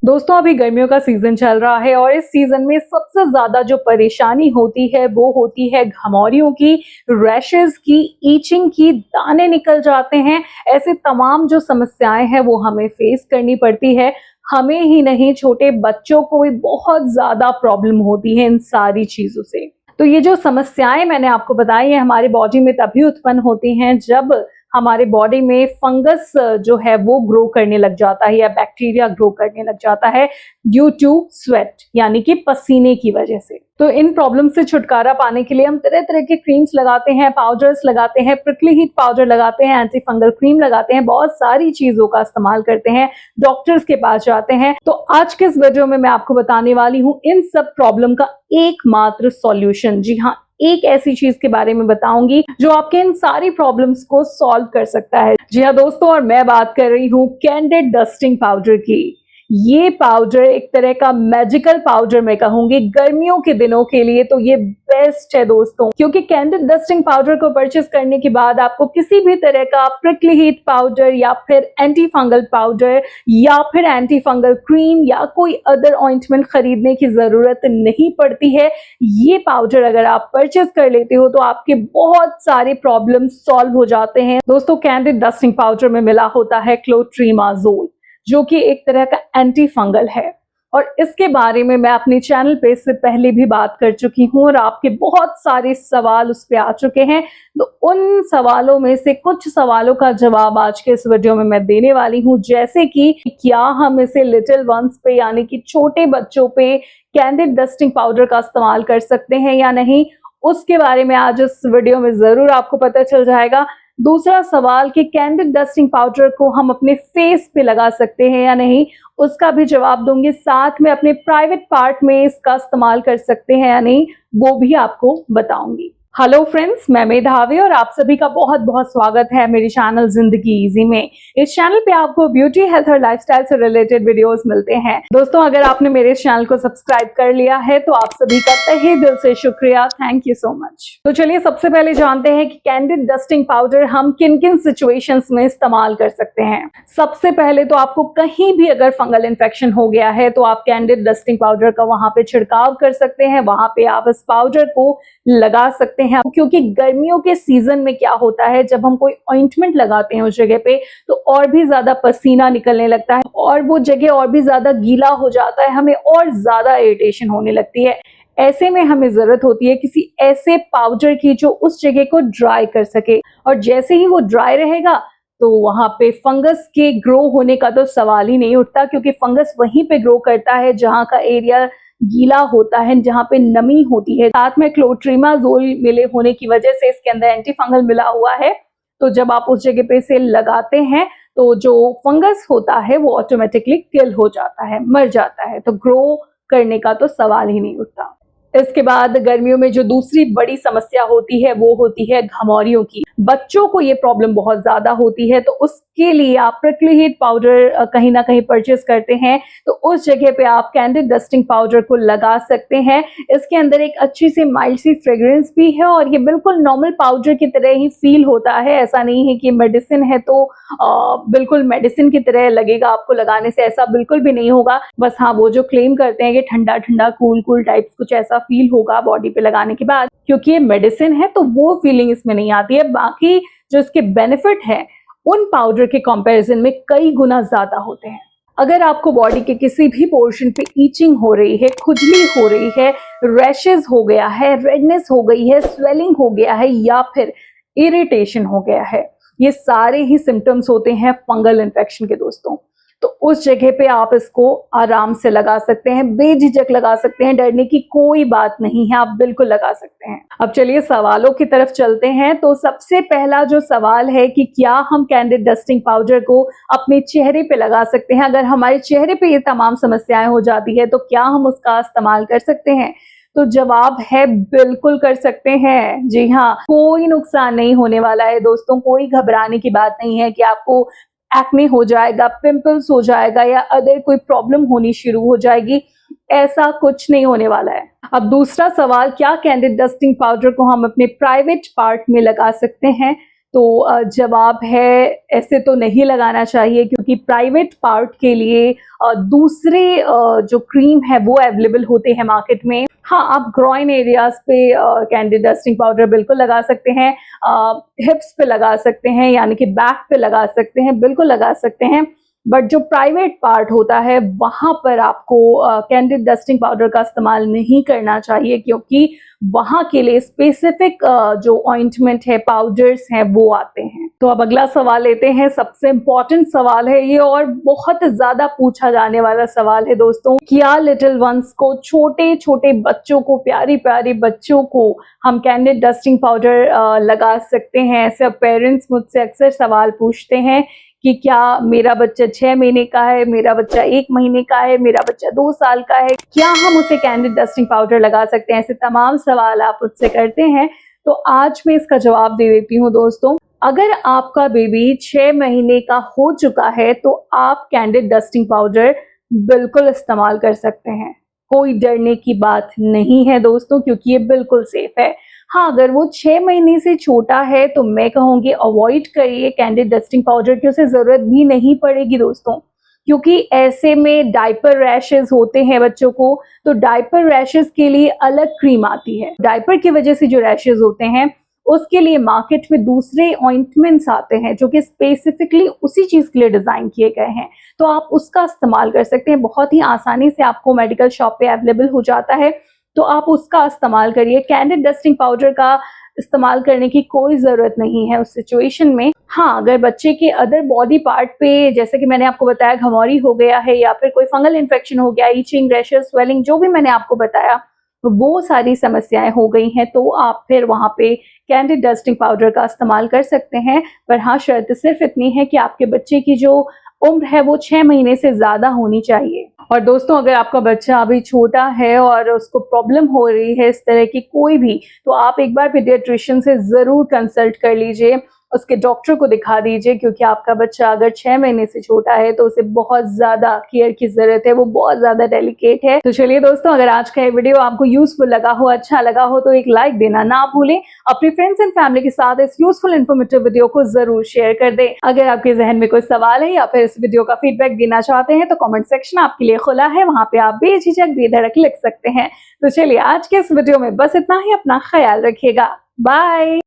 दोस्तों अभी गर्मियों का सीजन चल रहा है और इस सीजन में सबसे ज्यादा जो परेशानी होती है वो होती है घमौरियों की, रैशेस की, ईचिंग की, दाने निकल जाते हैं। ऐसे तमाम जो समस्याएं हैं वो हमें फेस करनी पड़ती है। हमें ही नहीं, छोटे बच्चों को भी बहुत ज्यादा प्रॉब्लम होती है इन सारी चीजों से। तो ये जो समस्याएं मैंने आपको बताई है हमारे बॉडी में तभी उत्पन्न होती हैं जब हमारे बॉडी में फंगस जो है वो ग्रो करने लग जाता है या बैक्टीरिया ग्रो करने लग जाता है ड्यू टू स्वेट, यानी कि पसीने की वजह से। तो इन प्रॉब्लम से छुटकारा पाने के लिए हम तरह तरह के क्रीम्स लगाते हैं, पाउडर्स लगाते हैं, प्रिकली हीट पाउडर लगाते हैं, एंटी फंगल क्रीम लगाते हैं, बहुत सारी चीजों का इस्तेमाल करते हैं, डॉक्टर्स के पास जाते हैं। तो आज के इस वीडियो में मैं आपको बताने वाली हूँ इन सब प्रॉब्लम का एकमात्र सॉल्यूशन। जी हाँ, एक ऐसी चीज के बारे में बताऊंगी जो आपके इन सारी प्रॉब्लम्स को सॉल्व कर सकता है। जी हाँ दोस्तों, और मैं बात कर रही हूँ कैंडिड डस्टिंग पाउडर की। ये पाउडर एक तरह का मैजिकल पाउडर मैं कहूंगी गर्मियों के दिनों के लिए। तो ये बेस्ट है दोस्तों, क्योंकि कैंडिड डस्टिंग पाउडर को परचेस करने के बाद आपको किसी भी तरह का प्रिकली हीट पाउडर या फिर एंटी फंगल पाउडर या फिर एंटी फंगल क्रीम या कोई अदर ऑइंटमेंट खरीदने की जरूरत नहीं पड़ती है। ये पाउडर अगर आप परचेस कर लेते हो तो आपके बहुत सारे प्रॉब्लम सॉल्व हो जाते हैं। दोस्तों कैंडिड डस्टिंग पाउडर में मिला होता है क्लोट्रीमाजोल, जो कि एक तरह का एंटी फंगल है, और इसके बारे में मैं अपने चैनल पे इससे पहले भी बात कर चुकी हूँ और आपके बहुत सारे सवाल उस पे आ चुके हैं। तो उन सवालों में से कुछ सवालों का जवाब आज के इस वीडियो में मैं देने वाली हूँ, जैसे कि क्या हम इसे लिटिल वंस पे यानी कि छोटे बच्चों पे कैंडिड डस्टिंग पाउडर का इस्तेमाल कर सकते हैं या नहीं, उसके बारे में आज इस वीडियो में जरूर आपको पता चल जाएगा। दूसरा सवाल कि कैंडिड डस्टिंग पाउडर को हम अपने फेस पे लगा सकते हैं या नहीं, उसका भी जवाब दूंगी। साथ में अपने प्राइवेट पार्ट में इसका इस्तेमाल कर सकते हैं या नहीं, वो भी आपको बताऊंगी। हेलो फ्रेंड्स, मैं मेधावी और आप सभी का बहुत बहुत स्वागत है मेरे चैनल जिंदगी इजी में। इस चैनल पे आपको ब्यूटी, हेल्थ और लाइफस्टाइल से रिलेटेड वीडियोस मिलते हैं। दोस्तों अगर आपने मेरे चैनल को सब्सक्राइब कर लिया है तो आप सभी का तहे दिल से शुक्रिया, थैंक यू सो मच। तो चलिए सबसे पहले जानते हैं कि कैंडिड डस्टिंग पाउडर हम किन किन सिचुएशंस में इस्तेमाल कर सकते हैं। सबसे पहले तो आपको कहीं भी अगर फंगल इन्फेक्शन हो गया है तो आप कैंडिड डस्टिंग पाउडर का वहां पे छिड़काव कर सकते हैं, वहां पे आप इस पाउडर को लगा सकते हैं। क्योंकि गर्मियों के सीजन में क्या होता है, जब हम कोई ऑइंटमेंट लगाते हैं उस जगह पे तो और भी ज्यादा पसीना निकलने लगता है और वो जगह और भी ज्यादा गीला हो जाता है, हमें और ज्यादा इरिटेशन होने लगती है। ऐसे में हमें जरूरत होती है किसी ऐसे पाउडर की जो उस जगह को ड्राई कर सके, और जैसे ही वो ड्राई रहेगा तो वहां पे फंगस के ग्रो होने का तो सवाल ही नहीं उठता, क्योंकि फंगस वहीं पे ग्रो करता है जहां का एरिया गीला होता है, जहां पे नमी होती है। साथ में क्लोट्रीमाजोल मिले होने की वजह से इसके अंदर एंटी फंगल मिला हुआ है। तो जब आप उस जगह पे इसे लगाते हैं तो जो फंगस होता है वो ऑटोमेटिकली किल हो जाता है, मर जाता है, तो ग्रो करने का तो सवाल ही नहीं उठता। इसके बाद गर्मियों में जो दूसरी बड़ी समस्या होती है वो होती है घमौरियों की। बच्चों को ये प्रॉब्लम बहुत ज्यादा होती है, तो उसके लिए आप प्रिकली हीट पाउडर कहीं ना कहीं परचेस करते हैं तो उस जगह पे आप कैंडिड डस्टिंग पाउडर को लगा सकते हैं। इसके अंदर एक अच्छी सी माइल्ड सी फ्रेग्रेंस भी है और ये बिल्कुल नॉर्मल पाउडर की तरह ही फील होता है। ऐसा नहीं है कि मेडिसिन है तो बिल्कुल मेडिसिन की तरह लगेगा आपको लगाने से, ऐसा बिल्कुल भी नहीं होगा। बस हाँ, वो जो क्लेम करते हैं कि ठंडा ठंडा कूल कूल टाइप्स कुछ ऐसा फील होगा बॉडी पे लगाने के बाद, क्योंकि ये मेडिसिन है तो वो फीलिंग इसमें नहीं आती है। बाकी जो इसके बेनिफिट है उन पाउडर के कंपैरिजन में कई गुना ज्यादा होते हैं। अगर आपको बॉडी के किसी भी पोर्शन पे ईचिंग हो रही है, खुजली हो रही है, रैशेस हो गया है, रेडनेस हो गई है, स्वेलिंग हो गया है या फिर इरिटेशन हो गया है, ये सारे ही सिम्टम्स होते हैं फंगल इन्फेक्शन के दोस्तों। तो उस जगह पे आप इसको आराम से लगा सकते हैं, बेझिझक लगा सकते हैं, डरने की कोई बात नहीं है, आप बिल्कुल लगा सकते हैं। अब चलिए सवालों की तरफ चलते हैं। तो सबसे पहला जो सवाल है कि क्या हम कैंडिड डस्टिंग पाउडर को अपने चेहरे पे लगा सकते हैं? अगर हमारे चेहरे पे ये तमाम समस्याएं हो जाती है तो क्या हम उसका इस्तेमाल कर सकते हैं? तो जवाब है बिल्कुल कर सकते हैं। जी हाँ, कोई नुकसान नहीं होने वाला है दोस्तों, कोई घबराने की बात नहीं है कि आपको एक्ने हो जाएगा, पिंपल्स हो जाएगा या अदर कोई प्रॉब्लम होनी शुरू हो जाएगी, ऐसा कुछ नहीं होने वाला है। अब दूसरा सवाल, क्या कैंडिड डस्टिंग पाउडर को हम अपने प्राइवेट पार्ट में लगा सकते हैं? जवाब है ऐसे तो नहीं लगाना चाहिए, क्योंकि प्राइवेट पार्ट के लिए दूसरे जो क्रीम है वो अवेलेबल होते हैं मार्केट में। हाँ, आप ग्रॉइन एरियाज पे कैंडिड डस्टिंग पाउडर बिल्कुल लगा सकते हैं, हिप्स पे लगा सकते हैं, यानी कि बैक पे लगा सकते हैं, बिल्कुल लगा सकते हैं। बट जो प्राइवेट पार्ट होता है वहाँ पर आपको कैंडिड डस्टिंग पाउडर का इस्तेमाल नहीं करना चाहिए, क्योंकि वहाँ के लिए स्पेसिफिक जो ऑइंटमेंट है, पाउडर्स हैं, वो आते हैं। तो अब अगला सवाल लेते हैं। सबसे इम्पोर्टेंट सवाल है ये और बहुत ज़्यादा पूछा जाने वाला सवाल है दोस्तों। क्या लिटिल वंस को, छोटे छोटे बच्चों को, प्यारी प्यारी बच्चों को हम कैंडिड डस्टिंग पाउडर लगा सकते हैं? ऐसे पेरेंट्स मुझसे अक्सर सवाल पूछते हैं कि क्या मेरा बच्चा 6 महीने का है, मेरा बच्चा 1 महीने का है, मेरा बच्चा 2 साल का है, क्या हम उसे कैंडिड डस्टिंग पाउडर लगा सकते हैं? ऐसे तमाम सवाल आप मुझसे करते हैं, तो आज मैं इसका जवाब दे देती हूँ दोस्तों। अगर आपका बेबी 6 महीने का हो चुका है तो आप कैंडिड डस्टिंग पाउडर बिल्कुल इस्तेमाल कर सकते हैं। कोई डरने की बात नहीं है दोस्तों, क्योंकि ये बिल्कुल सेफ है। हाँ, अगर वो 6 महीने से छोटा है तो मैं कहूँगी अवॉइड करिए कैंडिड डस्टिंग पाउडर की, उसे ज़रूरत भी नहीं पड़ेगी दोस्तों, क्योंकि ऐसे में डायपर रैशेस होते हैं बच्चों को, तो डायपर रैशेस के लिए अलग क्रीम आती है। डायपर की वजह से जो रैशेस होते हैं उसके लिए मार्केट में दूसरे ऑइंटमेंट्स आते हैं जो कि स्पेसिफिकली उसी चीज़ के लिए डिज़ाइन किए गए हैं, तो आप उसका इस्तेमाल कर सकते हैं। बहुत ही आसानी से आपको मेडिकल शॉप पे अवेलेबल हो जाता है, तो आप उसका इस्तेमाल करिए। कैंडिड डस्टिंग पाउडर का इस्तेमाल करने की कोई ज़रूरत नहीं है उस सिचुएशन में। हाँ, अगर बच्चे के अदर बॉडी पार्ट पे, जैसे कि मैंने आपको बताया, घमौरी हो गया है या फिर कोई फंगल इन्फेक्शन हो गया, ईचिंग, रैशेस, स्वेलिंग, जो भी मैंने आपको बताया, वो सारी समस्याएं हो गई हैं, तो आप फिर वहाँ पे कैंडिड डस्टिंग पाउडर का इस्तेमाल कर सकते हैं। पर हाँ, शर्त सिर्फ इतनी है कि आपके बच्चे की जो उम्र है वो 6 महीने से ज़्यादा होनी चाहिए। और दोस्तों, अगर आपका बच्चा अभी छोटा है और उसको प्रॉब्लम हो रही है इस तरह की कोई भी, तो आप एक बार पीडियाट्रिशियन से ज़रूर कंसल्ट कर लीजिए, उसके डॉक्टर को दिखा दीजिए, क्योंकि आपका बच्चा अगर 6 महीने से छोटा है तो उसे बहुत ज़्यादा केयर की ज़रूरत है, वो बहुत ज़्यादा डेलिकेट है। तो चलिए दोस्तों, अगर आज का ये वीडियो आपको यूजफुल लगा हो, अच्छा लगा हो, तो एक लाइक देना ना भूलें। अपने फ्रेंड्स एंड फैमिली के साथ इस यूजफुल इन्फॉर्मेटिव वीडियो को जरूर शेयर कर दें। अगर आपके जहन में कोई सवाल है या फिर इस वीडियो का फीडबैक देना चाहते हैं तो कमेंट सेक्शन आपके लिए खुला है, वहां पे आप बेझिझक बेधड़क लिख सकते हैं। तो चलिए, आज के इस वीडियो में बस इतना ही। अपना ख्याल रखिएगा। बाय।